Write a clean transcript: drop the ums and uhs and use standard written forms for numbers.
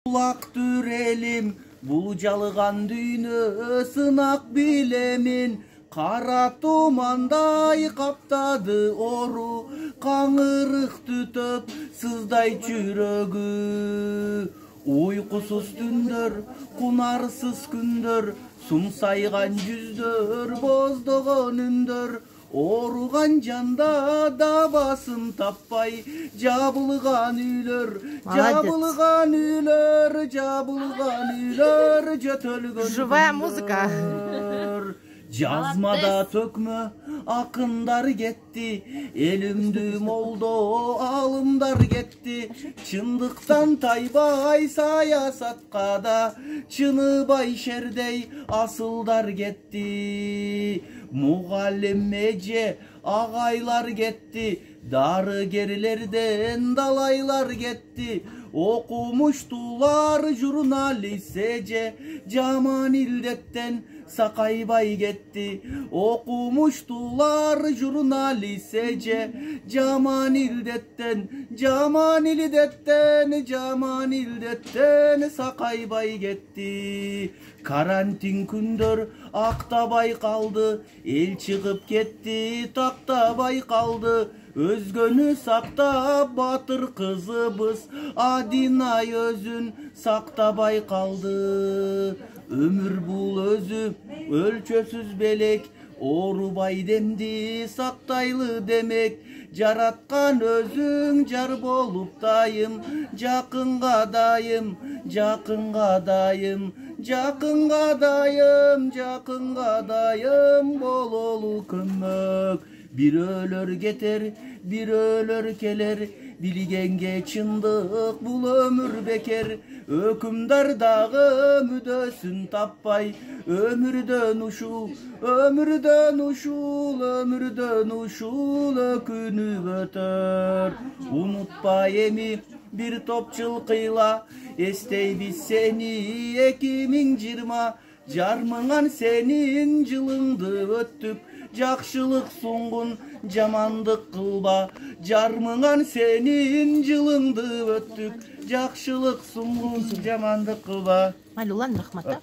Kulak dürelim, bul жалыган дүйнө сынак билемин. Кара тумандай каптады ору, каңырык түтөп сыздай жүрөгү. Уйкусуз түндөр, кунарсыз күндөр, сумсайган жүздөр, боздогон үндөр. Оруган жанда дабасын таппай, жабылган үйлөр, жабылган үйлөр, жабылган үйлөр, жөтөлгөн. Живая музыка. Жазмада төкмө акындар кетти, элимди молдо алымдар кетти. Чындыктан тайбай саясатка да, чыныбай шердей асылдар кетти. Мугалим эже агайлар кетти, дарыгерлерден далайлар кетти. Окумуштулар журналист эже жаман илдеттен сакайбай кетти. Окумуштулар журналист эже жаман илдеттен сакайбай кетти. Карантин күндөр актабай калды, эл чыгып кетти, тактабай калды. Өзгөнү сактап батыр кызыбыз Адинай өзүн сактабай калды. Өмүр бул өзү өлчөсүз белек, оорубай демди сактайлы демек. Жараткан өзүң жар болуп дайым, жакынга дайым, жакынга дайым, жакынга дайым, жакынга дайым бололу көмөк. Bir ölür getir, bir ölür keler, bilgenge çındık bul ömür beker. Ökümdar dağı müdösün tappay, ömürden uşul, ömürden uşul, ömürden uşul, ökünü öter. Unutma emi bir top çılkıyla, estey biz seni 2020, jarmıngан senin жылыңды öttük. Жақшылық суңгун жамандык кылба, жармыңан сенин жылыңды өттүк. Жақшылық суңгун жамандык кылба. Алло, рахмат.